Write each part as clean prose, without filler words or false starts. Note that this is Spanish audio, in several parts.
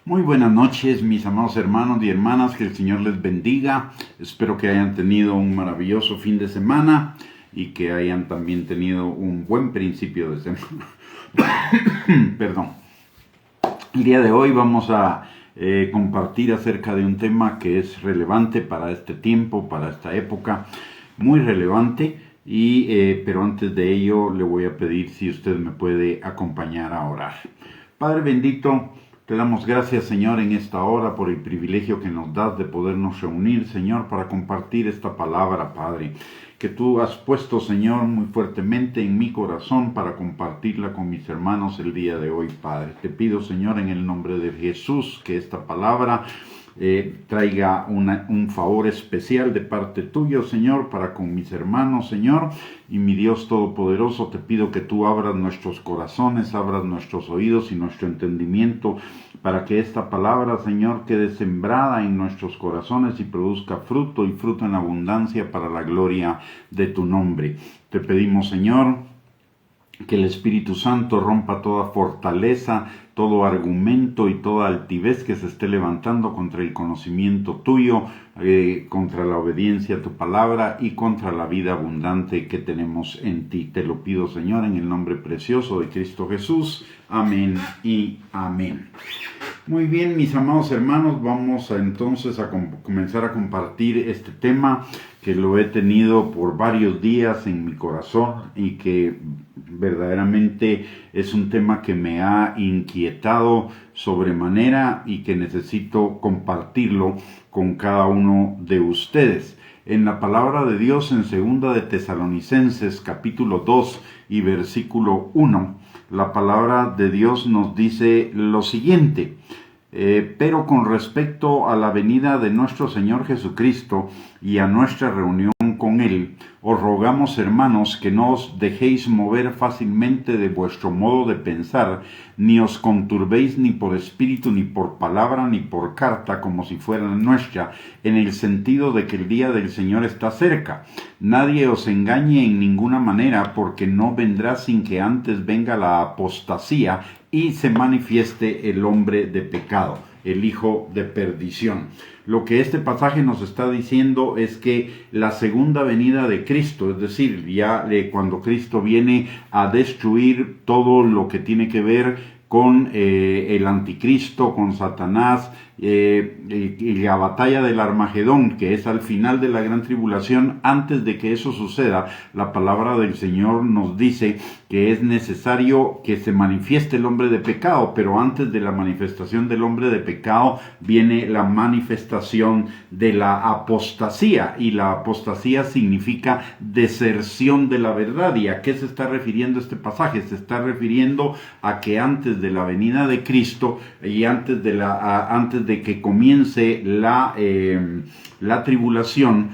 Muy buenas noches, mis amados hermanos y hermanas, que el Señor les bendiga. Espero que hayan tenido un maravilloso fin de semana y que hayan también tenido un buen principio de semana. Perdón. El día de hoy vamos a compartir acerca de un tema que es relevante para este tiempo, para esta época, muy relevante. Pero antes de ello le voy a pedir si usted me puede acompañar a orar. Padre bendito, te damos gracias, Señor, en esta hora por el privilegio que nos das de podernos reunir, Señor, para compartir esta palabra, Padre, que tú has puesto, Señor, muy fuertemente en mi corazón para compartirla con mis hermanos el día de hoy, Padre. Te pido, Señor, en el nombre de Jesús, que esta palabra traiga un favor especial de parte tuya, Señor, para con mis hermanos, Señor. Y mi Dios Todopoderoso, te pido que tú abras nuestros corazones, abras nuestros oídos y nuestro entendimiento para que esta palabra, Señor, quede sembrada en nuestros corazones y produzca fruto y fruto en abundancia para la gloria de tu nombre. Te pedimos, Señor, que el Espíritu Santo rompa toda fortaleza, todo argumento y toda altivez que se esté levantando contra el conocimiento tuyo, contra la obediencia a tu palabra y contra la vida abundante que tenemos en ti. Te lo pido, Señor, en el nombre precioso de Cristo Jesús. Amén y amén. Muy bien, mis amados hermanos, vamos entonces a comenzar a compartir este tema que lo he tenido por varios días en mi corazón y que verdaderamente es un tema que me ha inquietado sobremanera y que necesito compartirlo con cada uno de ustedes. En la palabra de Dios en 2 de Tesalonicenses capítulo 2 y versículo 1, la palabra de Dios nos dice lo siguiente: pero con respecto a la venida de nuestro Señor Jesucristo y a nuestra reunión con Él, os rogamos, hermanos, que no os dejéis mover fácilmente de vuestro modo de pensar, ni os conturbéis ni por espíritu, ni por palabra, ni por carta, como si fuera nuestra, en el sentido de que el día del Señor está cerca. Nadie os engañe en ninguna manera, porque no vendrá sin que antes venga la apostasía y se manifieste el hombre de pecado, el hijo de perdición. Lo que este pasaje nos está diciendo es que la segunda venida de Cristo, es decir, ya cuando Cristo viene a destruir todo lo que tiene que ver con el anticristo, con Satanás, y la batalla del Armagedón, que es al final de la gran tribulación. Antes de que eso suceda, la palabra del Señor nos dice que es necesario que se manifieste el hombre de pecado, pero antes de la manifestación del hombre de pecado viene la manifestación de la apostasía, y la apostasía significa deserción de la verdad. ¿Y a qué se está refiriendo este pasaje? Se está refiriendo a que antes de la venida de Cristo y antes de que comience la tribulación,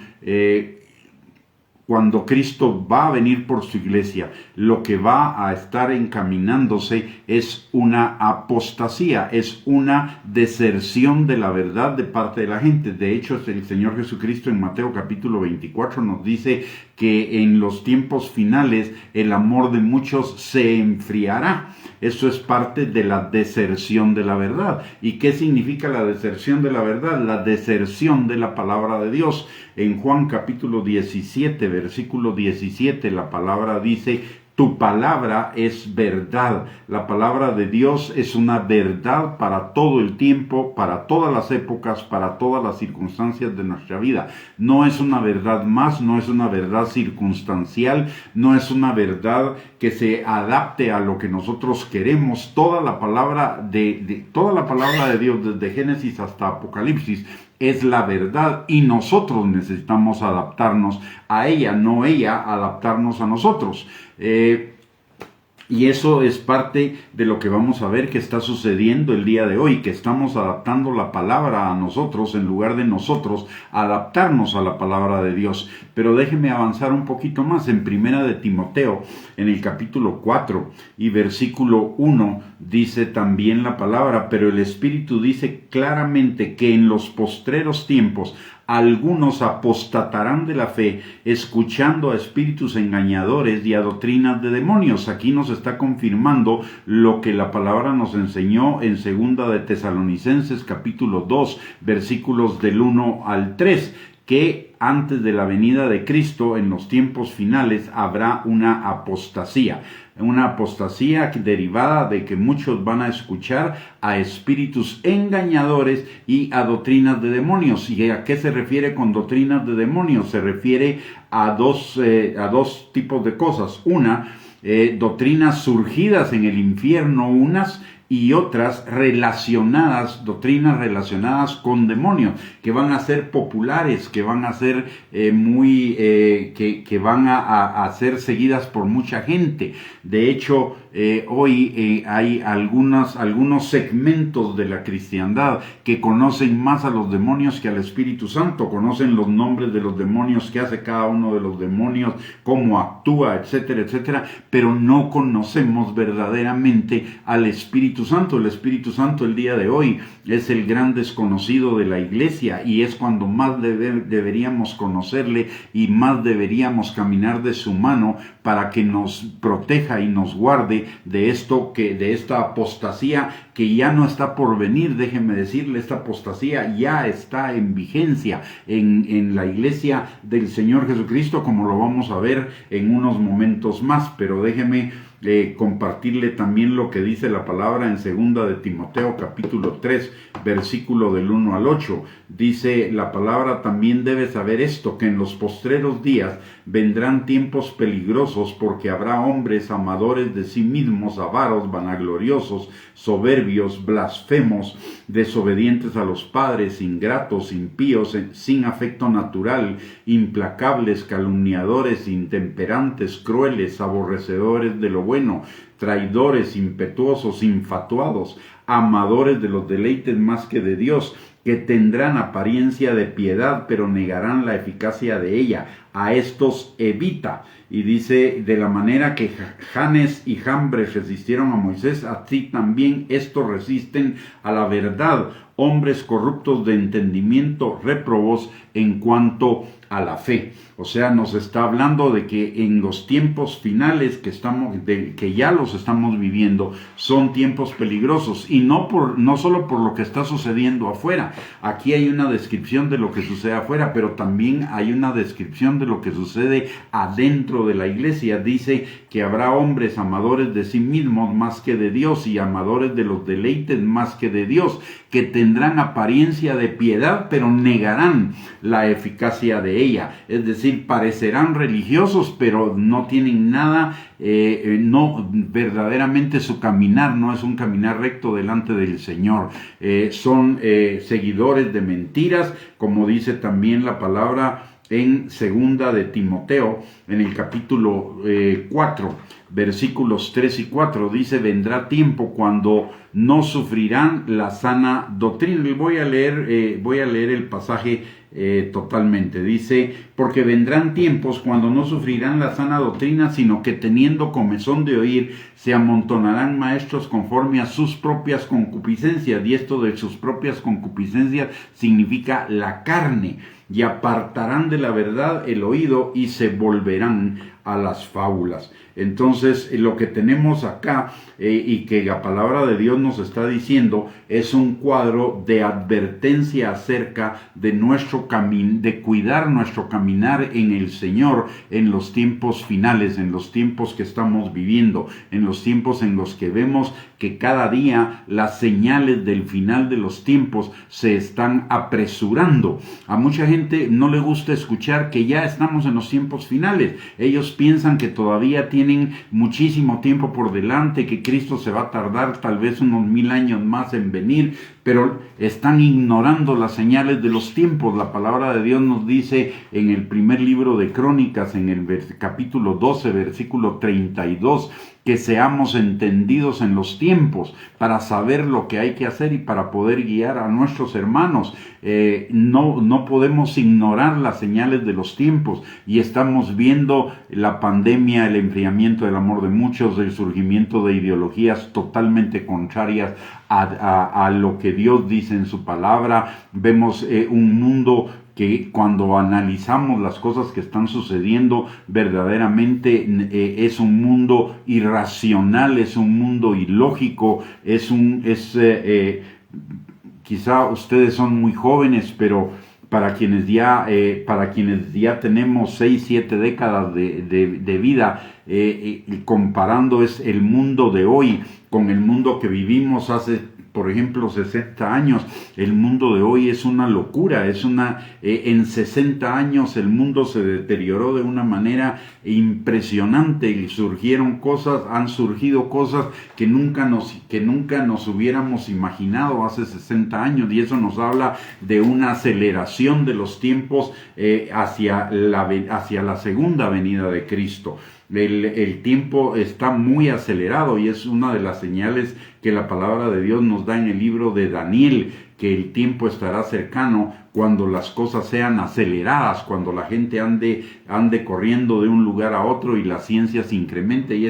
cuando Cristo va a venir por su iglesia, lo que va a estar encaminándose es una apostasía, es una deserción de la verdad de parte de la gente. De hecho, el Señor Jesucristo en Mateo capítulo 24 nos dice que en los tiempos finales el amor de muchos se enfriará. Eso es parte de la deserción de la verdad. ¿Y qué significa la deserción de la verdad? La deserción de la palabra de Dios. En Juan capítulo 17, versículo 17, la palabra dice: tu palabra es verdad. La palabra de Dios es una verdad para todo el tiempo, para todas las épocas, para todas las circunstancias de nuestra vida. No es una verdad más, no es una verdad circunstancial, no es una verdad que se adapte a lo que nosotros queremos. Toda la palabra toda la palabra de Dios, desde Génesis hasta Apocalipsis, es la verdad, y nosotros necesitamos adaptarnos a ella, no ella adaptarnos a nosotros. Y eso es parte de lo que vamos a ver que está sucediendo el día de hoy, que estamos adaptando la palabra a nosotros en lugar de nosotros adaptarnos a la palabra de Dios. Pero déjeme avanzar un poquito más. En 1 de Timoteo, en el capítulo 4 y versículo 1, dice también la palabra: pero el Espíritu dice claramente que en los postreros tiempos algunos apostatarán de la fe, escuchando a espíritus engañadores y a doctrinas de demonios. Aquí nos está confirmando lo que la palabra nos enseñó en 2 de Tesalonicenses capítulo 2, versículos del 1 al 3, que antes de la venida de Cristo, en los tiempos finales, habrá una apostasía derivada de que muchos van a escuchar a espíritus engañadores y a doctrinas de demonios. ¿Y a qué se refiere con doctrinas de demonios? Se refiere a dos tipos de cosas. Una, doctrinas surgidas en el infierno, unas, y otras doctrinas relacionadas con demonios, que van a ser populares, que van a ser que van a ser seguidas por mucha gente. De hecho, hoy hay algunos segmentos de la cristiandad que conocen más a los demonios que al Espíritu Santo, conocen los nombres de los demonios, qué hace cada uno de los demonios, cómo actúa, etcétera, etcétera, pero no conocemos verdaderamente al Espíritu Santo. El Espíritu Santo el día de hoy es el gran desconocido de la iglesia, y es cuando más deberíamos conocerle y más deberíamos caminar de su mano para que nos proteja y nos guarde de esta apostasía que ya no está por venir. Déjeme decirle, esta apostasía ya está en vigencia en la iglesia del Señor Jesucristo, como lo vamos a ver en unos momentos más. Pero déjeme compartirle también lo que dice la palabra en 2 de Timoteo capítulo 3, versículo del 1 al 8. Dice la palabra: también debes saber esto, que en los postreros días vendrán tiempos peligrosos, porque habrá hombres amadores de sí mismos, avaros, vanagloriosos, soberbios, blasfemos, desobedientes a los padres, ingratos, impíos, sin afecto natural, implacables, calumniadores, intemperantes, crueles, aborrecedores de lo bueno, traidores, impetuosos, infatuados, amadores de los deleites más que de Dios, que tendrán apariencia de piedad, pero negarán la eficacia de ella. A estos evita. Y dice: de la manera que Janes y Jambres resistieron a Moisés, así también estos resisten a la verdad. Hombres corruptos de entendimiento, réprobos en cuanto a la fe. O sea, nos está hablando de que en los tiempos finales que ya los estamos viviendo, son tiempos peligrosos, y no solo por lo que está sucediendo afuera. Aquí hay una descripción de lo que sucede afuera, pero también hay una descripción de lo que sucede adentro de la iglesia. Dice que habrá hombres amadores de sí mismos más que de Dios, y amadores de los deleites más que de Dios, que tendrán apariencia de piedad, pero negarán la eficacia de ella. Es decir, parecerán religiosos, pero no tienen nada, verdaderamente su caminar no es un caminar recto delante del Señor. Son seguidores de mentiras, como dice también la palabra en 2 de Timoteo, en el capítulo 4, versículos 3 y 4, dice: vendrá tiempo cuando no sufrirán la sana doctrina. Y voy a leer el pasaje totalmente. Dice: porque vendrán tiempos cuando no sufrirán la sana doctrina, sino que teniendo comezón de oír, se amontonarán maestros conforme a sus propias concupiscencias. Y esto de sus propias concupiscencias significa la carne. Y apartarán de la verdad el oído y se volverán a las fábulas. Entonces, lo que tenemos acá y que la palabra de Dios nos está diciendo es un cuadro de advertencia acerca de de cuidar nuestro caminar en el Señor en los tiempos finales, en los tiempos que estamos viviendo, en los tiempos en los que vemos que cada día las señales del final de los tiempos se están apresurando. A mucha gente no le gusta escuchar que ya estamos en los tiempos finales. Ellos piensan que todavía tienen muchísimo tiempo por delante, que Cristo se va a tardar tal vez unos 1000 años más en venir, pero están ignorando las señales de los tiempos. La palabra de Dios nos dice en el primer libro de Crónicas, en el capítulo 12, versículo 32, que seamos entendidos en los tiempos para saber lo que hay que hacer y para poder guiar a nuestros hermanos. No podemos ignorar las señales de los tiempos, y estamos viendo la pandemia, el enfriamiento del amor de muchos, el surgimiento de ideologías totalmente contrarias a lo que Dios dice en su palabra. Vemos un mundo que cuando analizamos las cosas que están sucediendo, verdaderamente es un mundo irracional, es un mundo ilógico, quizá ustedes son muy jóvenes, pero para quienes ya tenemos 6, 7 décadas de vida, comparando es el mundo de hoy con el mundo que vivimos hace, por ejemplo, 60 años, el mundo de hoy es una locura, en 60 años el mundo se deterioró de una manera impresionante y han surgido cosas que nunca nos hubiéramos imaginado hace 60 años, y eso nos habla de una aceleración de los tiempos hacia la segunda venida de Cristo. El tiempo está muy acelerado y es una de las señales que la palabra de Dios nos da en el libro de Daniel, que el tiempo estará cercano cuando las cosas sean aceleradas, cuando la gente ande corriendo de un lugar a otro y la ciencia se incremente, y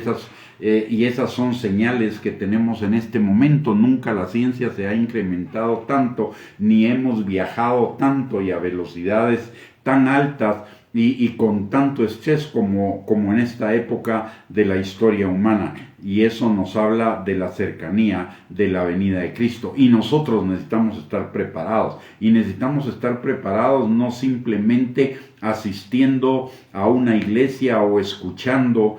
esas son señales que tenemos en este momento. Nunca la ciencia se ha incrementado tanto, ni hemos viajado tanto y a velocidades tan altas y con tanto estrés como en esta época de la historia humana. Y eso nos habla de la cercanía de la venida de Cristo. Y nosotros necesitamos estar preparados. Y necesitamos estar preparados no simplemente asistiendo a una iglesia o escuchando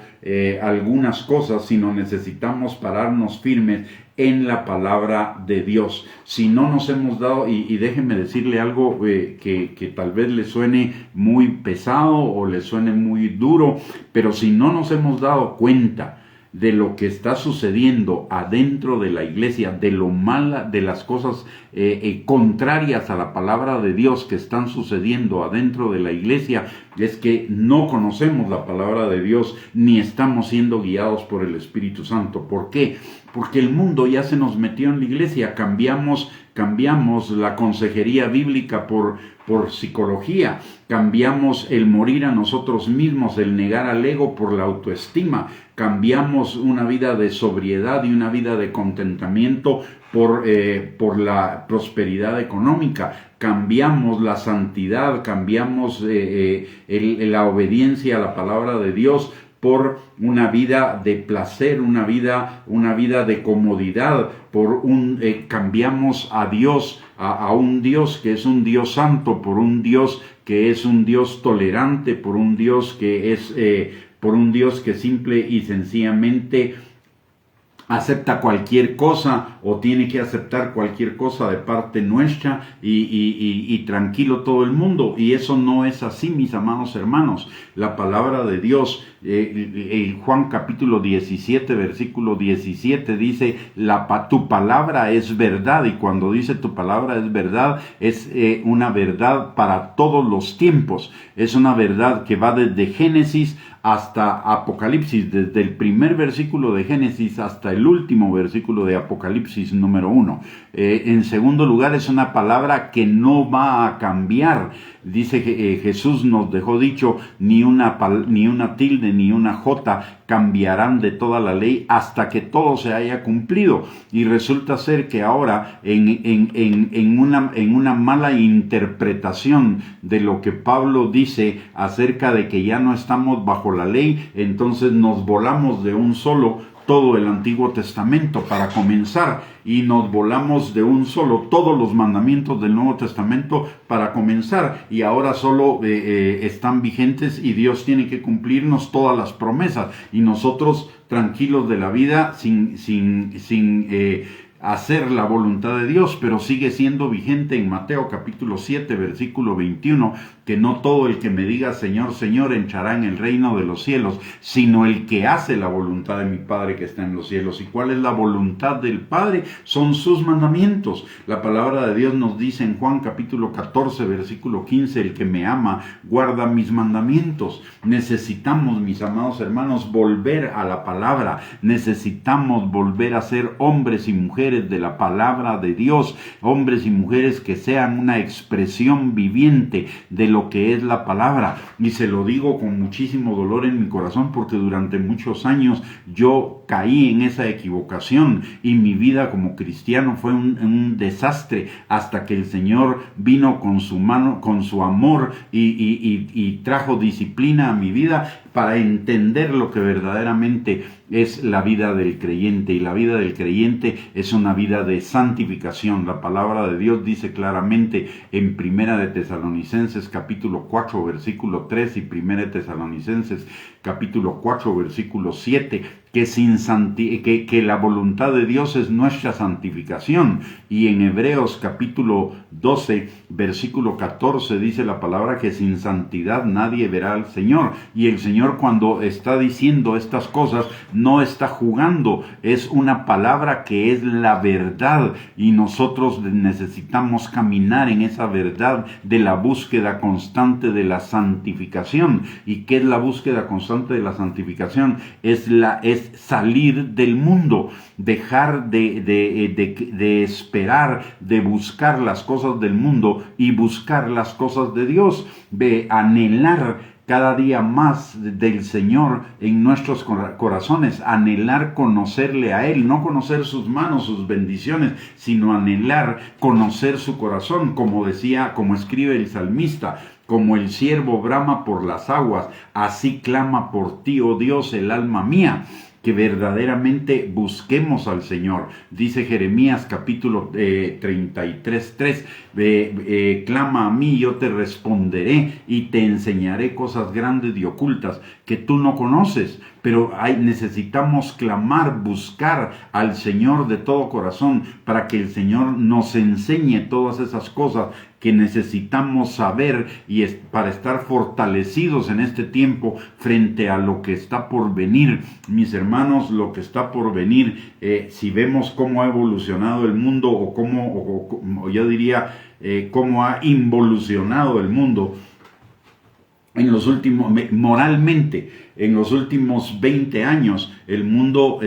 algunas cosas, sino necesitamos pararnos firmes en la palabra de Dios. Si no nos hemos dado, y déjenme decirle algo que tal vez le suene muy pesado o le suene muy duro, pero si no nos hemos dado cuenta de lo que está sucediendo adentro de la iglesia, de lo mala, de las cosas contrarias a la palabra de Dios que están sucediendo adentro de la iglesia, es que no conocemos la palabra de Dios ni estamos siendo guiados por el Espíritu Santo. ¿Por qué? Porque el mundo ya se nos metió en la iglesia. Cambiamos la consejería bíblica por psicología, cambiamos el morir a nosotros mismos, el negar al ego por la autoestima, cambiamos una vida de sobriedad y una vida de contentamiento por la prosperidad económica, cambiamos la santidad, cambiamos la obediencia a la palabra de Dios por una vida de placer, una vida de comodidad, cambiamos a Dios, a un Dios que es un Dios santo, por un Dios que es un Dios tolerante, por un Dios que simple y sencillamente acepta cualquier cosa o tiene que aceptar cualquier cosa de parte nuestra y tranquilo todo el mundo. Y eso no es así, mis amados hermanos. La palabra de Dios, Juan capítulo 17, versículo 17 dice, tu palabra es verdad. Y cuando dice tu palabra es verdad, es una verdad para todos los tiempos. Es una verdad que va desde Génesis hasta Apocalipsis, desde el primer versículo de Génesis hasta el último versículo de Apocalipsis número 1. En segundo lugar, es una palabra que no va a cambiar. Dice que Jesús nos dejó dicho, ni una tilde ni una jota cambiarán de toda la ley hasta que todo se haya cumplido. Y resulta ser que ahora en una mala interpretación de lo que Pablo dice acerca de que ya no estamos bajo la ley, entonces nos volamos de un solo todo el Antiguo Testamento para comenzar, y nos volamos de un solo todos los mandamientos del Nuevo Testamento para comenzar, y ahora solo están vigentes y Dios tiene que cumplirnos todas las promesas, y nosotros tranquilos de la vida sin hacer la voluntad de Dios, pero sigue siendo vigente en Mateo capítulo 7 versículo 21, que no todo el que me diga Señor, Señor entrará en el reino de los cielos, sino el que hace la voluntad de mi Padre que está en los cielos. ¿Y cuál es la voluntad del Padre? Son sus mandamientos. La palabra de Dios nos dice en Juan capítulo 14 versículo 15, el que me ama guarda mis mandamientos. Necesitamos, mis amados hermanos, volver a la palabra. Necesitamos volver a ser hombres y mujeres mujeres de la palabra de Dios, hombres y mujeres que sean una expresión viviente de lo que es la palabra. Y se lo digo con muchísimo dolor en mi corazón, porque durante muchos años yo caí en esa equivocación y mi vida como cristiano fue un desastre, hasta que el Señor vino con su mano, con su amor y trajo disciplina a mi vida para entender lo que verdaderamente es la vida del creyente. Y la vida del creyente es una vida de santificación. La palabra de Dios dice claramente en Primera de Tesalonicenses capítulo 4 versículo 3 y Primera de Tesalonicenses capítulo 4 versículo 7 que la voluntad de Dios es nuestra santificación. Y en Hebreos capítulo 12 versículo 14 dice la palabra que sin santidad nadie verá al Señor. Y el Señor, cuando está diciendo estas cosas, no está jugando, es una palabra que es la verdad, y nosotros necesitamos caminar en esa verdad de la búsqueda constante de la santificación. ¿Y qué es la búsqueda constante de la santificación? Es salir del mundo, dejar de esperar, de buscar las cosas del mundo y buscar las cosas de Dios, de anhelar cada día más del Señor en nuestros corazones, anhelar conocerle a Él, no conocer sus manos, sus bendiciones, sino anhelar conocer su corazón, como escribe el salmista: como el ciervo brama por las aguas, así clama por ti, oh Dios, el alma mía. Que verdaderamente busquemos al Señor. Dice Jeremías capítulo 33:3, clama a mí, yo te responderé y te enseñaré cosas grandes y ocultas que tú no conoces. Pero necesitamos clamar, buscar al Señor de todo corazón, para que el Señor nos enseñe todas esas cosas que necesitamos saber, y para estar fortalecidos en este tiempo frente a lo que está por venir. Mis hermanos, lo que está por venir, si vemos cómo ha evolucionado el mundo, o yo diría cómo ha involucionado el mundo en los últimos, moralmente, en los últimos 20 años, el mundo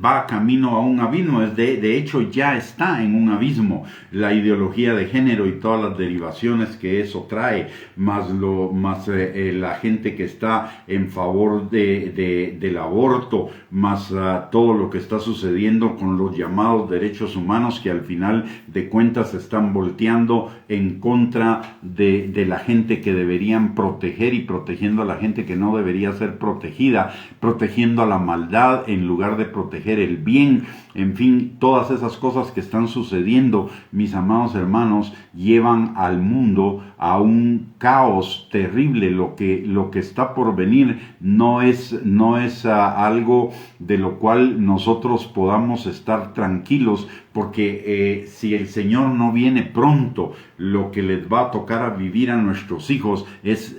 va camino a un abismo. De hecho, ya está en un abismo. La ideología de género y todas las derivaciones que eso trae, más la gente que está en favor del aborto, más todo lo que está sucediendo con los llamados derechos humanos, que al final de cuentas están volteando en contra de la gente que deberían proteger, y protegiendo a la gente que no debería ser protegida, protegiendo a la maldad en lugar de proteger el bien. En fin, todas esas cosas que están sucediendo, mis amados hermanos, llevan al mundo a un caos terrible. Lo que está por venir no es algo de lo cual nosotros podamos estar tranquilos, porque si el Señor no viene pronto, lo que les va a tocar a vivir a nuestros hijos es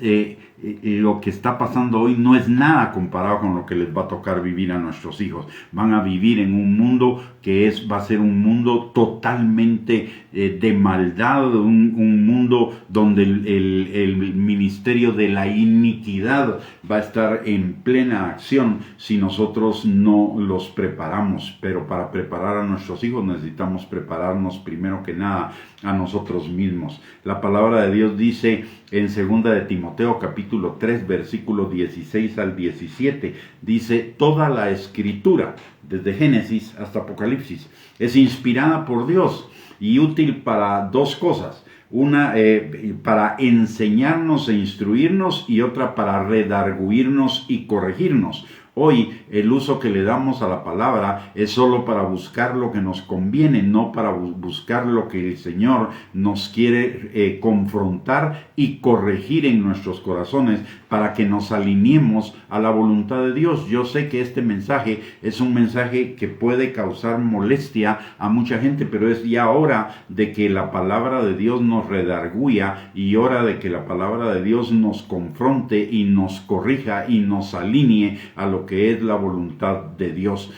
lo que está pasando hoy no es nada comparado con lo que les va a tocar vivir a nuestros hijos. Van a vivir en un mundo que va a ser un mundo totalmente de maldad, un mundo donde el ministerio de la iniquidad va a estar en plena acción si nosotros no los preparamos. Pero para preparar a nuestros hijos necesitamos prepararnos primero que nada a nosotros mismos. La palabra de Dios dice en 2 de Timoteo capítulo 3 versículo 16 al 17, dice: toda la escritura, desde Génesis hasta Apocalipsis, es inspirada por Dios y útil para dos cosas: una para enseñarnos e instruirnos, y otra para redarguirnos y corregirnos. Hoy el uso que le damos a la palabra es solo para buscar lo que nos conviene, no para buscar lo que el Señor nos quiere confrontar y corregir en nuestros corazones, para que nos alineemos a la voluntad de Dios. Yo sé que este mensaje es un mensaje que puede causar molestia a mucha gente, pero es ya hora de que la palabra de Dios nos redarguya, y hora de que la palabra de Dios nos confronte y nos corrija y nos alinee a lo que es la voluntad de Dios.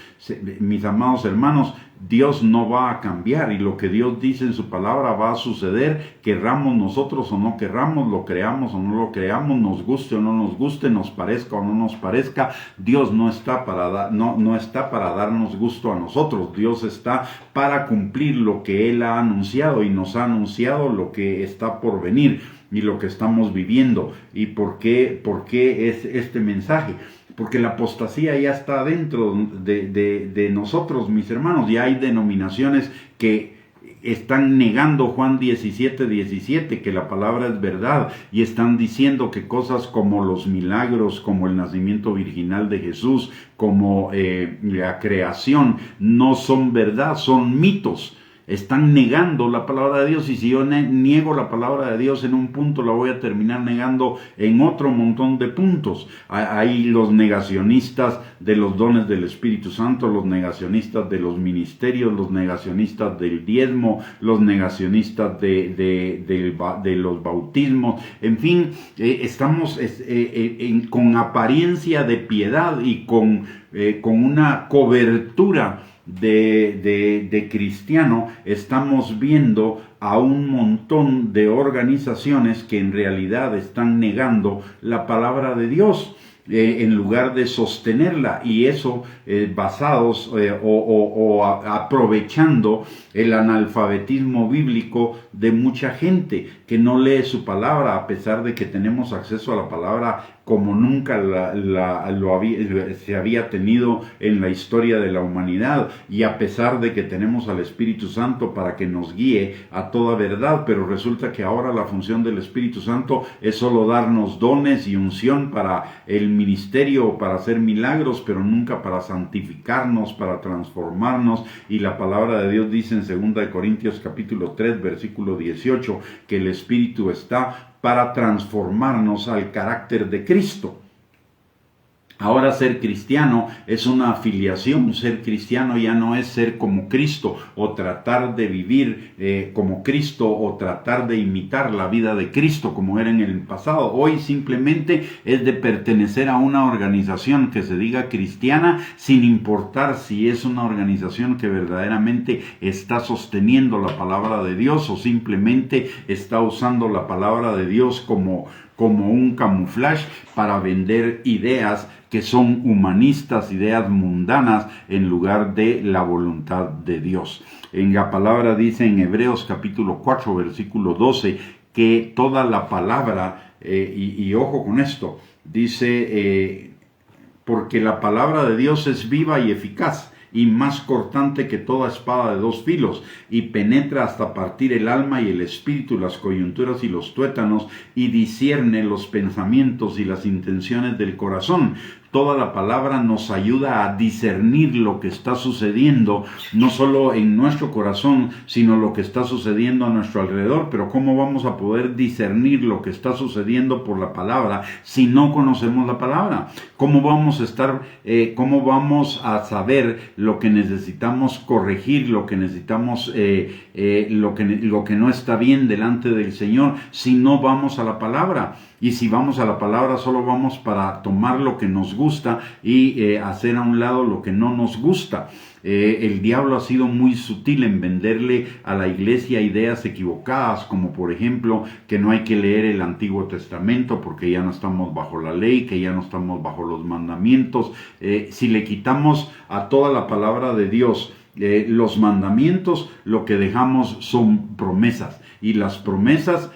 Mis amados hermanos, Dios no va a cambiar, y lo que Dios dice en su palabra va a suceder, querramos nosotros o no querramos, lo creamos o no lo creamos, nos guste o no nos guste, nos parezca o no nos parezca. Dios no está no está para darnos gusto a nosotros. Dios está para cumplir lo que Él ha anunciado, y nos ha anunciado lo que está por venir y lo que estamos viviendo. ¿Y por qué es este mensaje? Porque la apostasía ya está dentro de nosotros, mis hermanos. Ya hay denominaciones que están negando Juan 17:17, que la palabra es verdad, y están diciendo que cosas como los milagros, como el nacimiento virginal de Jesús, como la creación, no son verdad, son mitos. Están negando la palabra de Dios, y si yo niego la palabra de Dios en un punto, la voy a terminar negando en otro montón de puntos. Hay los negacionistas de los dones del Espíritu Santo, los negacionistas de los ministerios, los negacionistas del diezmo, los negacionistas de los bautismos. En fin, estamos con apariencia de piedad y con una cobertura de cristiano. Estamos viendo a un montón de organizaciones que en realidad están negando la palabra de Dios, en lugar de sostenerla, y eso basados aprovechando el analfabetismo bíblico de mucha gente que no lee su palabra, a pesar de que tenemos acceso a la palabra como nunca se había tenido en la historia de la humanidad, y a pesar de que tenemos al Espíritu Santo para que nos guíe a toda verdad. Pero resulta que ahora la función del Espíritu Santo es solo darnos dones y unción para el ministerio o para hacer milagros, pero nunca para santificarnos, para transformarnos. Y la palabra de Dios dice en 2 Corintios capítulo 3 versículo 18 que el Espíritu está para transformarnos al carácter de Cristo. Ahora ser cristiano es una afiliación. Ser cristiano ya no es ser como Cristo o tratar de vivir como Cristo o tratar de imitar la vida de Cristo como era en el pasado. Hoy simplemente es de pertenecer a una organización que se diga cristiana, sin importar si es una organización que verdaderamente está sosteniendo la palabra de Dios o simplemente está usando la palabra de Dios como un camuflaje para vender ideas que son humanistas, ideas mundanas, en lugar de la voluntad de Dios. En la palabra dice en Hebreos capítulo 4 versículo 12 que toda la palabra, y ojo con esto, dice porque la palabra de Dios es viva y eficaz, y más cortante que toda espada de dos filos, y penetra hasta partir el alma y el espíritu, las coyunturas y los tuétanos, y discierne los pensamientos y las intenciones del corazón. Toda la palabra nos ayuda a discernir lo que está sucediendo, no solo en nuestro corazón, sino lo que está sucediendo a nuestro alrededor. Pero ¿cómo vamos a poder discernir lo que está sucediendo por la palabra si no conocemos la palabra? ¿Cómo vamos a saber lo que necesitamos corregir, lo que necesitamos, lo que no está bien delante del Señor, si no vamos a la palabra? Y si vamos a la palabra, solo vamos para tomar lo que nos gusta y hacer a un lado lo que no nos gusta. El diablo ha sido muy sutil en venderle a la iglesia ideas equivocadas, como por ejemplo que no hay que leer el Antiguo Testamento porque ya no estamos bajo la ley, que ya no estamos bajo los mandamientos. Si le quitamos a toda la palabra de Dios los mandamientos, lo que dejamos son promesas, y las promesas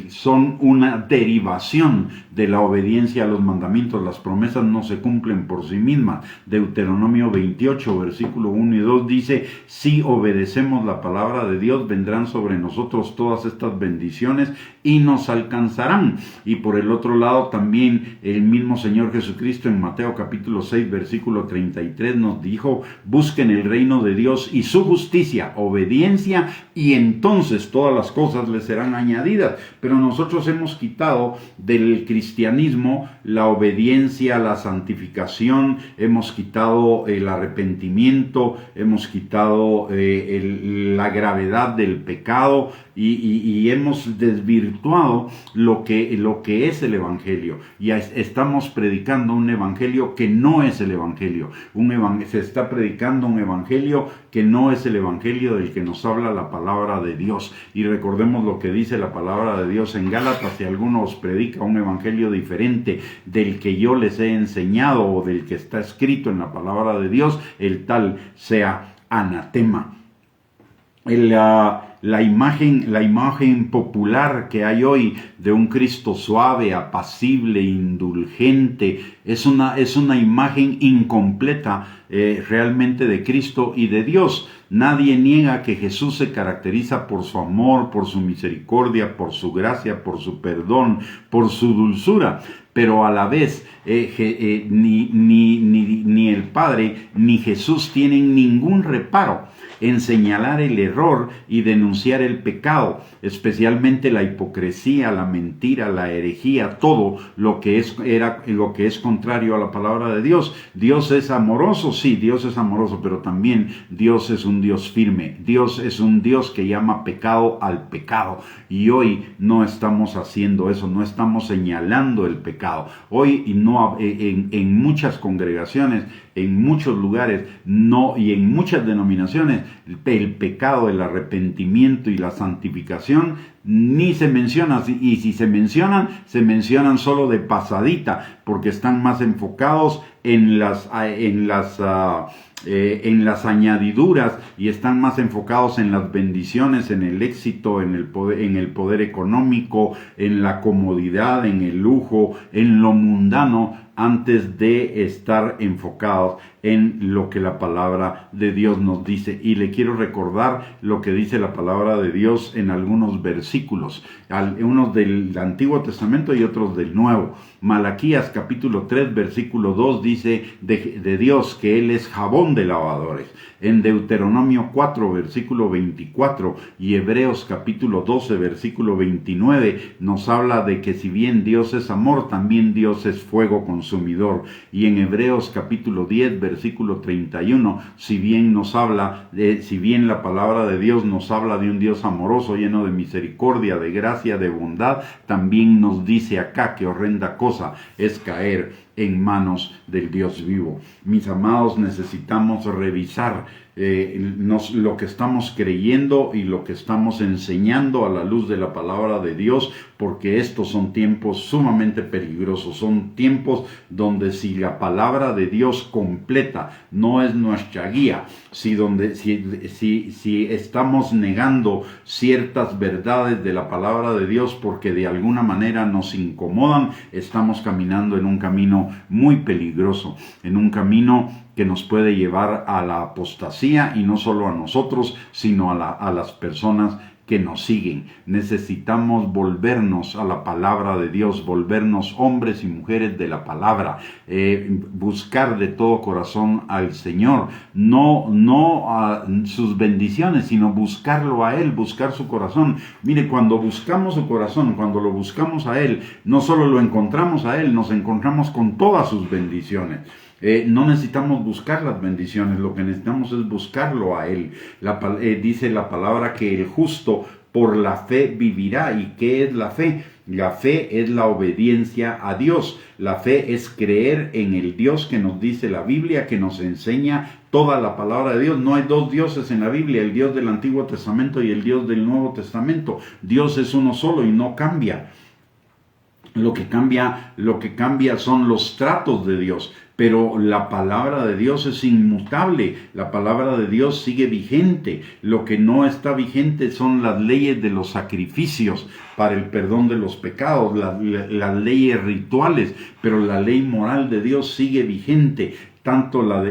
son una derivación de la obediencia a los mandamientos. Las promesas no se cumplen por sí mismas. Deuteronomio 28 versículo 1 y 2 dice: si obedecemos la palabra de Dios, vendrán sobre nosotros todas estas bendiciones y nos alcanzarán. Y por el otro lado también el mismo Señor Jesucristo en Mateo capítulo 6 versículo 33 nos dijo: busquen el reino de Dios y su justicia, obediencia, y entonces todas las cosas les serán añadidas. Pero nosotros hemos quitado del cristianismo la obediencia, la santificación, hemos quitado el arrepentimiento, hemos quitado la gravedad del pecado, y hemos desvirtuado lo que es el evangelio. Y estamos predicando un evangelio que no es el evangelio. Se está predicando un evangelio que no es el evangelio del que nos habla la palabra de Dios. Y recordemos lo que dice la palabra de Dios en Gálatas: si alguno os predica un evangelio diferente del que yo les he enseñado o del que está escrito en la palabra de Dios, el tal sea anatema. La imagen popular que hay hoy de un Cristo suave, apacible, indulgente, es una imagen incompleta realmente de Cristo y de Dios. Nadie niega que Jesús se caracteriza por su amor, por su misericordia, por su gracia, por su perdón, por su dulzura, pero a la vez ni el Padre ni Jesús tienen ningún reparo en señalar el error y denunciar el pecado, especialmente la hipocresía, la mentira, la herejía, todo lo que es contrario a la palabra de Dios. Dios es amoroso, sí, Dios es amoroso, pero también Dios es un Dios firme. Dios es un Dios que llama pecado al pecado, y hoy no estamos haciendo eso, no estamos señalando el pecado. Hoy en muchas congregaciones, en muchos lugares, y en muchas denominaciones, el pecado, el arrepentimiento y la santificación ni se menciona, y si se mencionan solo de pasadita, porque están más enfocados en las añadiduras, y están más enfocados en las bendiciones, en el éxito, en el poder económico, en la comodidad, en el lujo, en lo mundano, antes de estar enfocados en lo que la palabra de Dios nos dice. Y le quiero recordar lo que dice la palabra de Dios en algunos versículos, unos del Antiguo Testamento y otros del Nuevo. Malaquías capítulo 3 versículo 2 dice de Dios que Él es jabón de lavadores. En Deuteronomio 4 versículo 24 y Hebreos capítulo 12 versículo 29 nos habla de que si bien Dios es amor, también Dios es fuego consumidor. Y en Hebreos capítulo 10 versículo 31, si bien la palabra de Dios nos habla de un Dios amoroso, lleno de misericordia, de gracia, de bondad, también nos dice acá que horrenda cosa es caer en manos del Dios vivo. Mis amados, necesitamos revisar lo que estamos creyendo y lo que estamos enseñando a la luz de la palabra de Dios, porque estos son tiempos sumamente peligrosos. Son tiempos donde si la palabra de Dios completa no es nuestra guía, si estamos negando ciertas verdades de la palabra de Dios porque de alguna manera nos incomodan, estamos caminando en un camino muy peligroso, en un camino que nos puede llevar a la apostasía, y no solo a nosotros, sino a las personas que nos siguen. Necesitamos volvernos a la palabra de Dios, volvernos hombres y mujeres de la palabra, buscar de todo corazón al Señor, no a sus bendiciones, sino buscarlo a Él, buscar su corazón. Mire, cuando buscamos su corazón, cuando lo buscamos a Él, no solo lo encontramos a Él, nos encontramos con todas sus bendiciones. No necesitamos buscar las bendiciones, lo que necesitamos es buscarlo a Él. Dice la palabra que el justo por la fe vivirá. ¿Y qué es la fe? La fe es la obediencia a Dios. La fe es creer en el Dios que nos dice la Biblia, que nos enseña toda la palabra de Dios. No hay dos dioses en la Biblia, el Dios del Antiguo Testamento y el Dios del Nuevo Testamento. Dios es uno solo y no cambia. Lo que cambia son los tratos de Dios, pero la palabra de Dios es inmutable, la palabra de Dios sigue vigente. Lo que no está vigente son las leyes de los sacrificios para el perdón de los pecados, las leyes rituales, pero la ley moral de Dios sigue vigente. Tanto la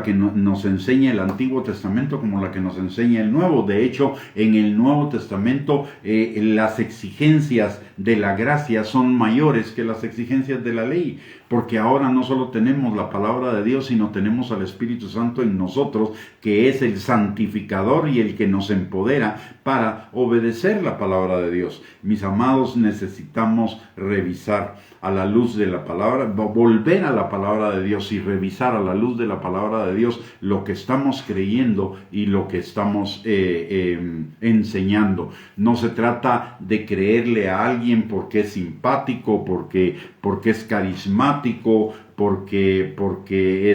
que nos enseña el Antiguo Testamento como la que nos enseña el Nuevo. De hecho, en el Nuevo Testamento las exigencias de la gracia son mayores que las exigencias de la ley, porque ahora no solo tenemos la palabra de Dios, sino tenemos al Espíritu Santo en nosotros, que es el santificador y el que nos empodera para obedecer la palabra de Dios. Mis amados, necesitamos revisar a la luz de la palabra, volver a la palabra de Dios y revisar a la luz de la palabra de Dios lo que estamos creyendo y lo que estamos enseñando. No se trata de creerle a alguien porque es simpático, porque es carismático, porque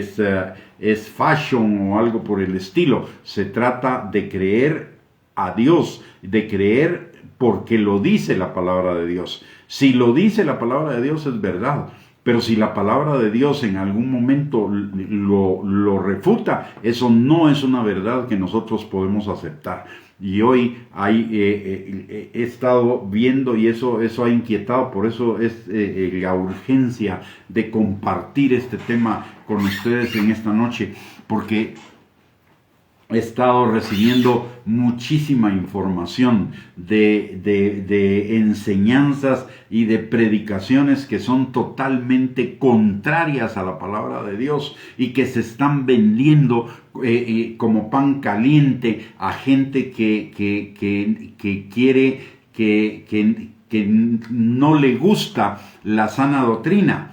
es fashion o algo por el estilo. Se trata de creer a Dios, de creer porque lo dice la palabra de Dios. Si lo dice la palabra de Dios es verdad. Pero si la palabra de Dios en algún momento lo refuta, eso no es una verdad que nosotros podemos aceptar. Y hoy he estado viendo y eso ha inquietado, por eso es la urgencia de compartir este tema con ustedes en esta noche, porque he estado recibiendo muchísima información de enseñanzas y de predicaciones que son totalmente contrarias a la palabra de Dios y que se están vendiendo como pan caliente a gente que quiere, que no le gusta la sana doctrina.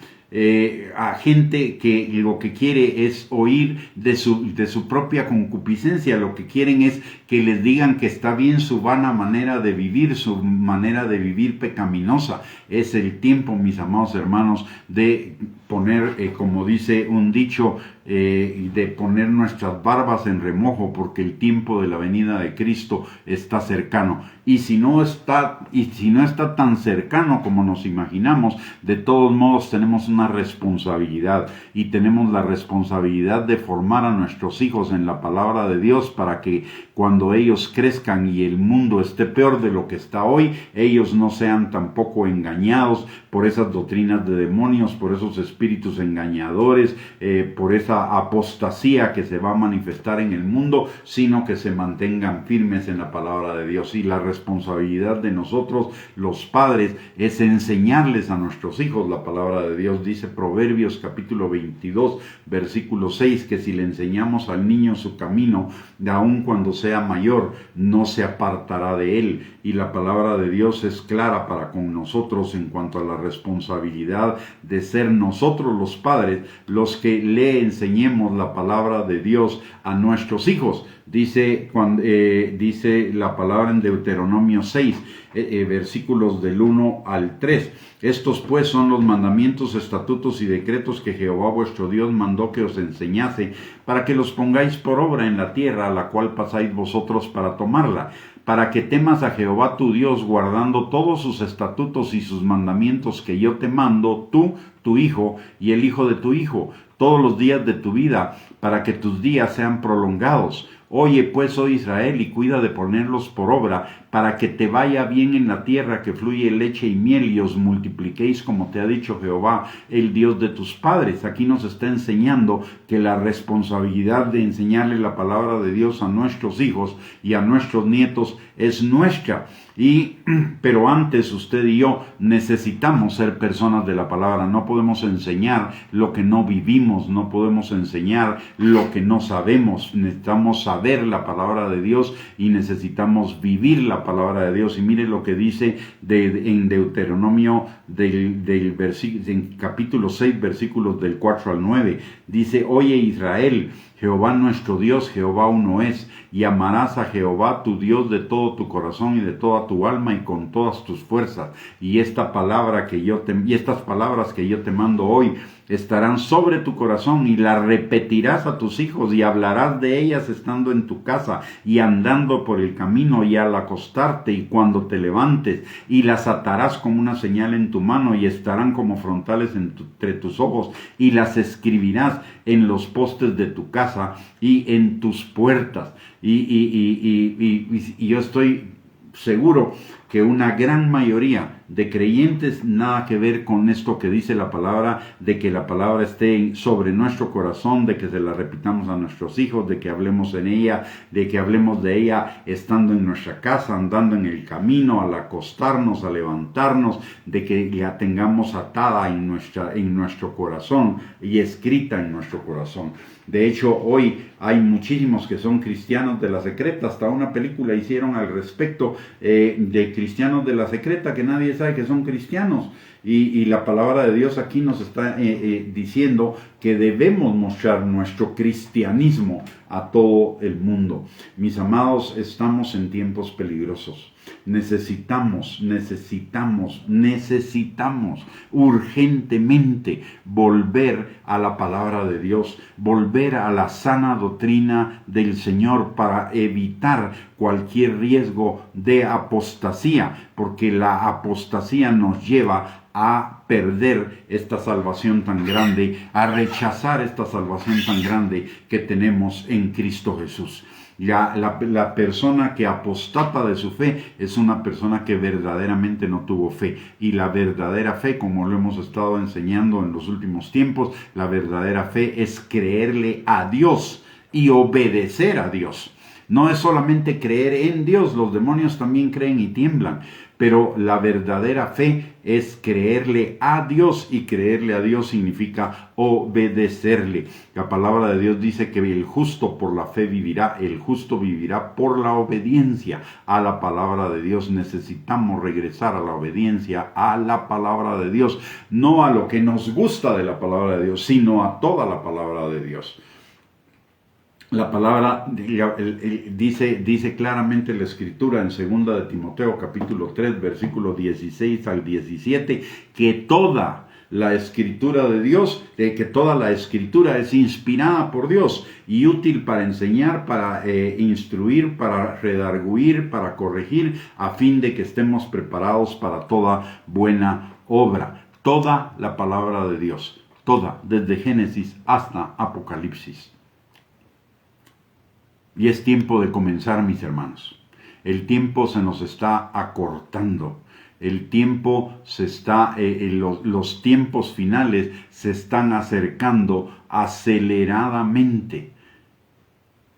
A gente que lo que quiere es oír de su propia concupiscencia. Lo que quieren es que les digan que está bien su vana manera de vivir, su manera de vivir pecaminosa. Es el tiempo, mis amados hermanos, de poner, como dice un dicho, de poner nuestras barbas en remojo, porque el tiempo de la venida de Cristo está cercano. Y si no está tan cercano como nos imaginamos, de todos modos tenemos una responsabilidad, y tenemos la responsabilidad de formar a nuestros hijos en la palabra de Dios, para que cuando ellos crezcan y el mundo esté peor de lo que está hoy, ellos no sean tampoco engañados por esas doctrinas de demonios, por esos espíritus engañadores, por esa apostasía que se va a manifestar en el mundo, sino que se mantengan firmes en la palabra de Dios. Y la responsabilidad de nosotros, los padres, es enseñarles a nuestros hijos la palabra de Dios. Dice Proverbios capítulo 22, versículo 6, que si le enseñamos al niño su camino, aun cuando sea mayor, no se apartará de él. Y la palabra de Dios es clara para con nosotros en cuanto a la responsabilidad de ser nosotros los padres los que le enseñemos la palabra de Dios a nuestros hijos. Dice la palabra en Deuteronomio 6, versículos del 1 al 3. Estos pues son los mandamientos, estatutos y decretos que Jehová vuestro Dios mandó que os enseñase, para que los pongáis por obra en la tierra a la cual pasáis vosotros para tomarla, para que temas a Jehová tu Dios, guardando todos sus estatutos y sus mandamientos que yo te mando, tú, tu hijo y el hijo de tu hijo, todos los días de tu vida, para que tus días sean prolongados. Oye pues, oh Israel, y cuida de ponerlos por obra, para que te vaya bien en la tierra que fluye leche y miel, y os multipliquéis como te ha dicho Jehová, el Dios de tus padres. Aquí nos está enseñando que la responsabilidad de enseñarle la palabra de Dios a nuestros hijos y a nuestros nietos es nuestra. Pero antes usted y yo necesitamos ser personas de la palabra. No podemos enseñar lo que no vivimos, no podemos enseñar lo que no sabemos. Necesitamos saber la palabra de Dios y necesitamos vivir la palabra de Dios. Y mire lo que dice en Deuteronomio en capítulo 6, versículos del 4 al 9. Dice: oye Israel, Jehová nuestro Dios, Jehová uno es, y amarás a Jehová tu Dios de todo tu corazón y de toda tu alma y con todas tus fuerzas. Y estas palabras que yo te mando hoy estarán sobre tu corazón, y las repetirás a tus hijos, y hablarás de ellas estando en tu casa y andando por el camino y al acostarte y cuando te levantes, y las atarás como una señal en tu mano y estarán como frontales entre tus ojos, y las escribirás en los postes de tu casa y en tus puertas. Y yo estoy seguro que una gran mayoría de creyentes nada que ver con esto que dice la palabra, de que la palabra esté sobre nuestro corazón, de que se la repitamos a nuestros hijos, de que hablemos en ella, de que hablemos de ella estando en nuestra casa, andando en el camino, al acostarnos, al levantarnos, de que la tengamos atada en nuestro corazón y escrita en nuestro corazón. De hecho, hoy hay muchísimos que son cristianos de la secreta. Hasta una película hicieron al respecto de cristianos de la secreta, que nadie sabe que son cristianos. Y la palabra de Dios aquí nos está diciendo que debemos mostrar nuestro cristianismo a todo el mundo. Mis amados, estamos en tiempos peligrosos. Necesitamos urgentemente volver a la palabra de Dios, volver a la sana doctrina del Señor para evitar cualquier riesgo de apostasía, porque la apostasía nos lleva a perder esta salvación tan grande, a rechazar esta salvación tan grande que tenemos en Cristo Jesús. La persona que apostata de su fe es una persona que verdaderamente no tuvo fe. Y la verdadera fe, como lo hemos estado enseñando en los últimos tiempos, la verdadera fe es creerle a Dios y obedecer a Dios. No es solamente creer en Dios, los demonios también creen y tiemblan, pero la verdadera fe es creerle a Dios, y creerle a Dios significa obedecerle. La palabra de Dios dice que el justo por la fe vivirá, el justo vivirá por la obediencia a la palabra de Dios. Necesitamos regresar a la obediencia a la palabra de Dios, no a lo que nos gusta de la palabra de Dios, sino a toda la palabra de Dios. La palabra dice claramente la Escritura en 2 de Timoteo capítulo 3 versículos 16 al 17 que toda la Escritura de Dios, que toda la Escritura es inspirada por Dios y útil para enseñar, para instruir, para redarguir, para corregir, a fin de que estemos preparados para toda buena obra. Toda la palabra de Dios, toda, desde Génesis hasta Apocalipsis. Y es tiempo de comenzar, mis hermanos. El tiempo se nos está acortando. El tiempo los tiempos finales se están acercando aceleradamente.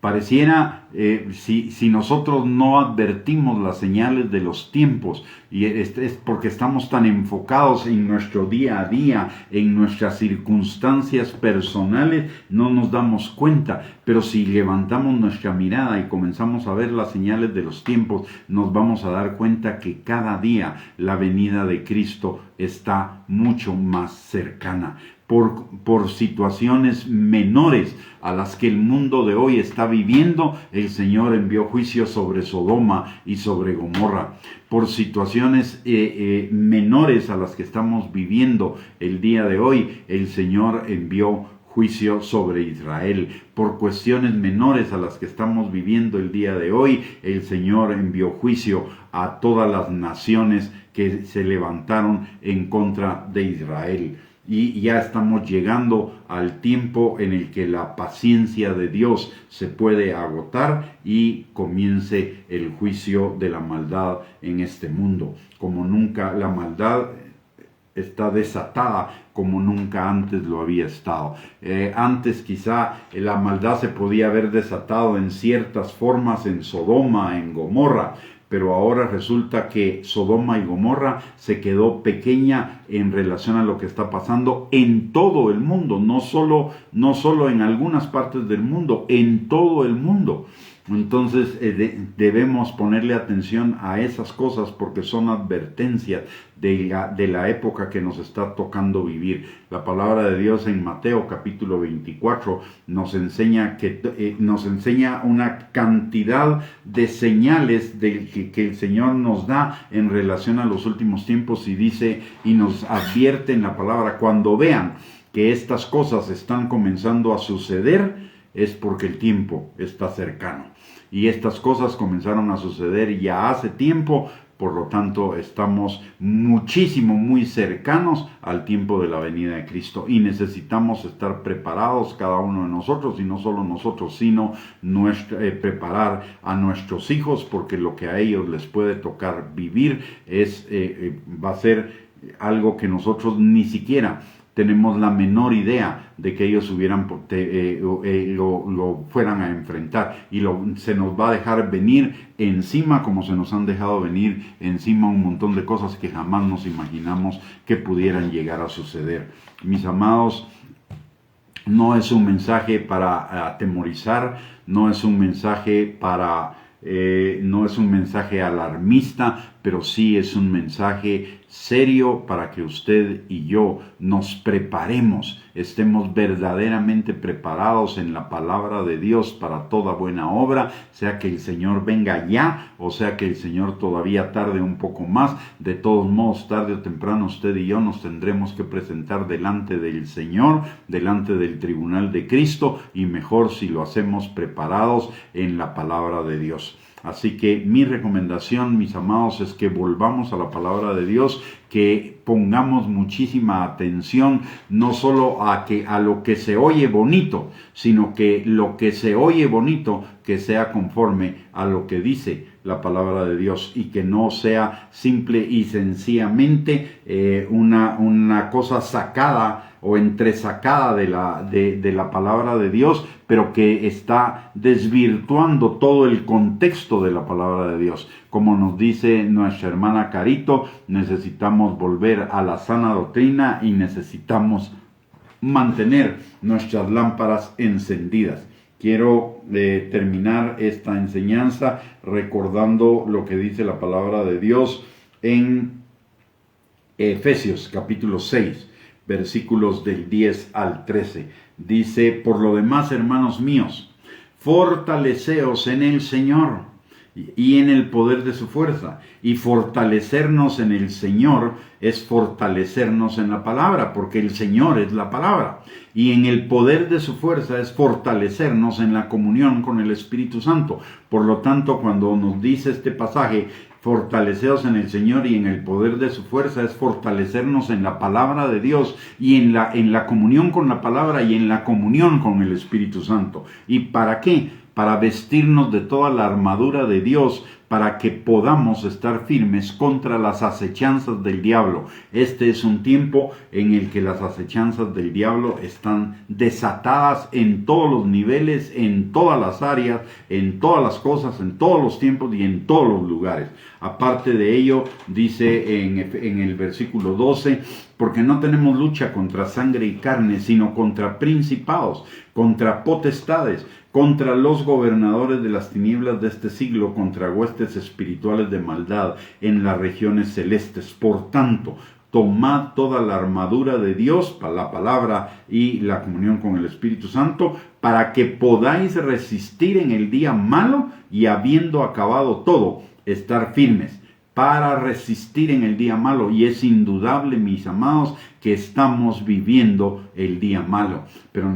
Pareciera, si nosotros no advertimos las señales de los tiempos, y es porque estamos tan enfocados en nuestro día a día, en nuestras circunstancias personales, no nos damos cuenta. Pero si levantamos nuestra mirada y comenzamos a ver las señales de los tiempos, nos vamos a dar cuenta que cada día la venida de Cristo está mucho más cercana. Por situaciones menores a las que el mundo de hoy está viviendo, el Señor envió juicio sobre Sodoma y sobre Gomorra. Por situaciones menores a las que estamos viviendo el día de hoy, el Señor envió juicio sobre Israel. Por cuestiones menores a las que estamos viviendo el día de hoy, el Señor envió juicio a todas las naciones que se levantaron en contra de Israel. Y ya estamos llegando al tiempo en el que la paciencia de Dios se puede agotar y comience el juicio de la maldad en este mundo. Como nunca, la maldad está desatada como nunca antes lo había estado. Antes quizá la maldad se podía haber desatado en ciertas formas en Sodoma, en Gomorra, pero ahora resulta que Sodoma y Gomorra se quedó pequeña en relación a lo que está pasando en todo el mundo, no solo en algunas partes del mundo, en todo el mundo. Entonces debemos ponerle atención a esas cosas porque son advertencias de la época que nos está tocando vivir. La palabra de Dios en Mateo capítulo 24 nos enseña una cantidad de señales que el Señor nos da en relación a los últimos tiempos, y dice y nos advierte en la palabra: cuando vean que estas cosas están comenzando a suceder, es porque el tiempo está cercano. Y estas cosas comenzaron a suceder ya hace tiempo, por lo tanto estamos muy cercanos al tiempo de la venida de Cristo. Y necesitamos estar preparados cada uno de nosotros, y no solo nosotros, sino preparar a nuestros hijos, porque lo que a ellos les puede tocar vivir va a ser algo que nosotros ni siquiera tenemos la menor idea de que ellos lo fueran a enfrentar, y se nos va a dejar venir encima, como se nos han dejado venir encima un montón de cosas que jamás nos imaginamos que pudieran llegar a suceder. Mis amados, no es un mensaje para atemorizar, no es un mensaje alarmista, pero sí es un mensaje serio para que usted y yo nos preparemos, estemos verdaderamente preparados en la palabra de Dios para toda buena obra, sea que el Señor venga ya o sea que el Señor todavía tarde un poco más. De todos modos, tarde o temprano usted y yo nos tendremos que presentar delante del Señor, delante del tribunal de Cristo, y mejor si lo hacemos preparados en la palabra de Dios. Así que mi recomendación, mis amados, es que volvamos a la palabra de Dios, que pongamos muchísima atención, no solo a lo que se oye bonito, sino que lo que se oye bonito, que sea conforme a lo que dice la palabra de Dios, y que no sea simple y sencillamente una cosa sacada o entresacada de la palabra de Dios, pero que está desvirtuando todo el contexto de la palabra de Dios. Como nos dice nuestra hermana Carito, necesitamos volver a la sana doctrina y necesitamos mantener nuestras lámparas encendidas. Quiero terminar esta enseñanza recordando lo que dice la palabra de Dios en Efesios capítulo 6. Versículos del 10 al 13. Dice: por lo demás, hermanos míos, fortaleceos en el Señor y en el poder de su fuerza. Y fortalecernos en el Señor es fortalecernos en la palabra, porque el Señor es la palabra. Y en el poder de su fuerza es fortalecernos en la comunión con el Espíritu Santo. Por lo tanto, cuando nos dice este pasaje, fortaleceos en el Señor y en el poder de su fuerza, es fortalecernos en la palabra de Dios y en la comunión con la palabra y en la comunión con el Espíritu Santo. ¿Y para qué? Para vestirnos de toda la armadura de Dios, para que podamos estar firmes contra las acechanzas del diablo. Este es un tiempo en el que las acechanzas del diablo están desatadas en todos los niveles, en todas las áreas, en todas las cosas, en todos los tiempos y en todos los lugares. Aparte de ello, dice en el versículo 12, porque no tenemos lucha contra sangre y carne, sino contra principados, contra potestades, contra los gobernadores de las tinieblas de este siglo, contra huestes espirituales de maldad en las regiones celestes. Por tanto, tomad toda la armadura de Dios, para la palabra y la comunión con el Espíritu Santo, para que podáis resistir en el día malo y, habiendo acabado todo, estar firmes. Para resistir en el día malo. Y es indudable, mis amados, que estamos viviendo el día malo. Pero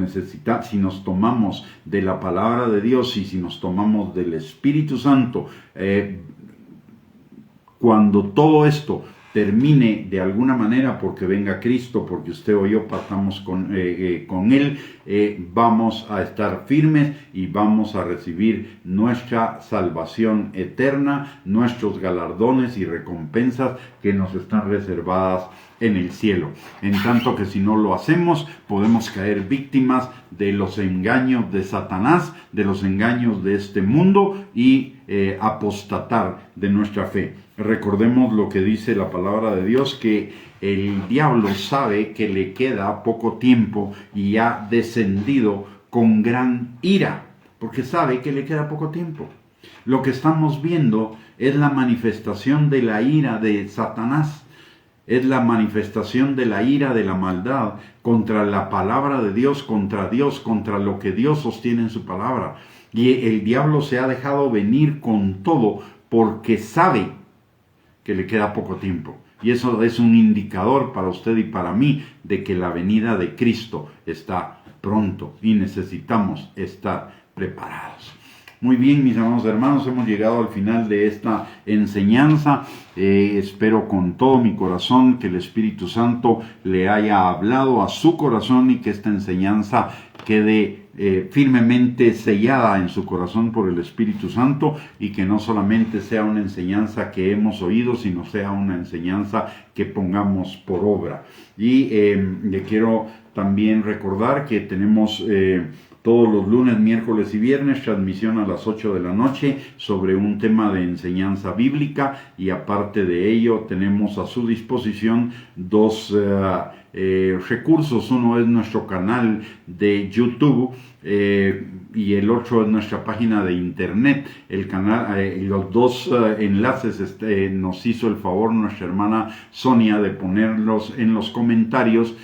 si nos tomamos de la palabra de Dios y si nos tomamos del Espíritu Santo, cuando todo esto termine de alguna manera, porque venga Cristo, porque usted o yo partamos con Él, vamos a estar firmes y vamos a recibir nuestra salvación eterna, nuestros galardones y recompensas que nos están reservadas en el cielo. En tanto que si no lo hacemos, podemos caer víctimas de los engaños de Satanás, de los engaños de este mundo y apostatar de nuestra fe. Recordemos lo que dice la palabra de Dios, que el diablo sabe que le queda poco tiempo y ha descendido con gran ira, porque sabe que le queda poco tiempo. Lo que estamos viendo es la manifestación de la ira de Satanás. Es la manifestación de la ira de la maldad contra la palabra de Dios, contra lo que Dios sostiene en su palabra. Y el diablo se ha dejado venir con todo porque sabe que le queda poco tiempo. Y eso es un indicador para usted y para mí de que la venida de Cristo está pronto y necesitamos estar preparados. Muy bien, mis amados hermanos, hemos llegado al final de esta enseñanza. Espero con todo mi corazón que el Espíritu Santo le haya hablado a su corazón y que esta enseñanza quede firmemente sellada en su corazón por el Espíritu Santo, y que no solamente sea una enseñanza que hemos oído, sino sea una enseñanza que pongamos por obra. Y le quiero también recordar que tenemos todos los lunes, miércoles y viernes transmisión a las 8 de la noche sobre un tema de enseñanza bíblica, y aparte de ello tenemos a su disposición dos recursos. Uno es nuestro canal de YouTube, y el otro es nuestra página de internet. El canal, los dos enlaces nos hizo el favor nuestra hermana Sonia de ponerlos en los comentarios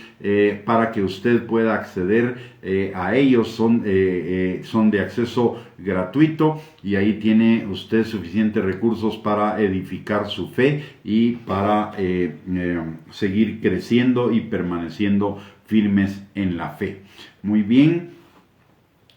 para que usted pueda acceder a ellos. Son de acceso gratuito y ahí tiene usted suficientes recursos para edificar su fe y para seguir creciendo y permaneciendo firmes en la fe. Muy bien.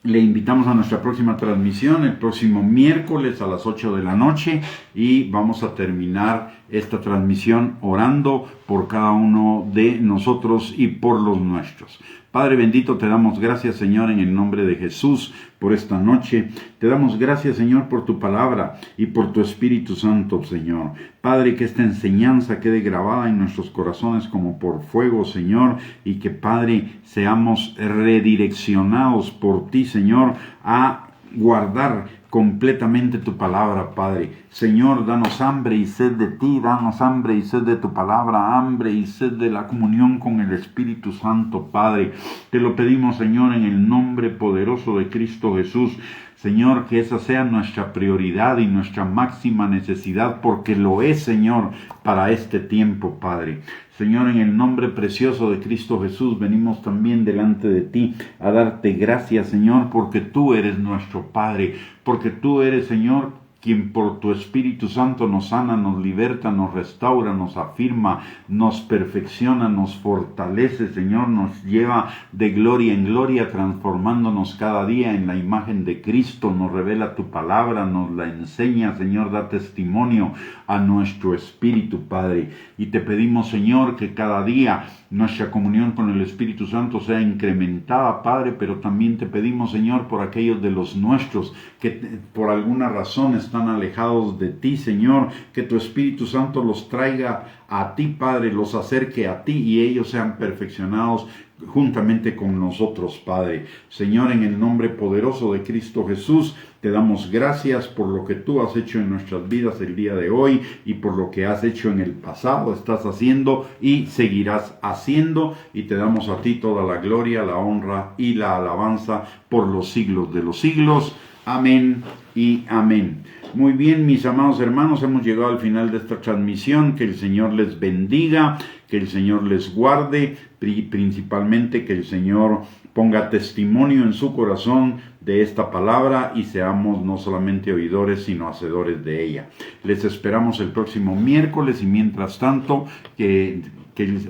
Le invitamos a nuestra próxima transmisión el próximo miércoles a las 8 de la noche y vamos a terminar esta transmisión orando por cada uno de nosotros y por los nuestros. Padre bendito, te damos gracias, Señor, en el nombre de Jesús por esta noche. Te damos gracias, Señor, por tu palabra y por tu Espíritu Santo, Señor. Padre, que esta enseñanza quede grabada en nuestros corazones como por fuego, Señor, y que, Padre, seamos redireccionados por ti, Señor, a guardar completamente tu palabra, Padre. Señor, danos hambre y sed de ti, danos hambre y sed de tu palabra, hambre y sed de la comunión con el Espíritu Santo, Padre. Te lo pedimos, Señor, en el nombre poderoso de Cristo Jesús. Señor, que esa sea nuestra prioridad y nuestra máxima necesidad, porque lo es, Señor, para este tiempo, Padre. Señor, en el nombre precioso de Cristo Jesús, venimos también delante de ti a darte gracias, Señor, porque tú eres nuestro Padre, porque tú eres, Señor, quien por tu Espíritu Santo nos sana, nos liberta, nos restaura, nos afirma, nos perfecciona, nos fortalece, Señor, nos lleva de gloria en gloria, transformándonos cada día en la imagen de Cristo, nos revela tu palabra, nos la enseña, Señor, da testimonio a nuestro espíritu, Padre. Y te pedimos, Señor, que cada día nuestra comunión con el Espíritu Santo sea incrementada, Padre, pero también te pedimos, Señor, por aquellos de los nuestros que por alguna razón están alejados de ti, Señor, que tu Espíritu Santo los traiga a ti, Padre, los acerque a ti y ellos sean perfeccionados juntamente con nosotros, Padre. Señor, en el nombre poderoso de Cristo Jesús, te damos gracias por lo que tú has hecho en nuestras vidas el día de hoy y por lo que has hecho en el pasado, estás haciendo y seguirás haciendo, y te damos a ti toda la gloria, la honra y la alabanza por los siglos de los siglos. Amén y amén. Muy bien, mis amados hermanos, hemos llegado al final de esta transmisión. Que el Señor les bendiga, que el Señor les guarde, principalmente que el Señor ponga testimonio en su corazón de esta palabra y seamos no solamente oidores, sino hacedores de ella. Les esperamos el próximo miércoles y mientras tanto, que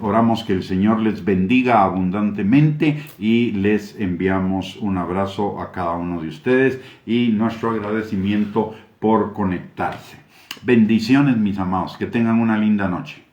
oramos que el Señor les bendiga abundantemente y les enviamos un abrazo a cada uno de ustedes y nuestro agradecimiento por conectarse. Bendiciones, mis amados, que tengan una linda noche.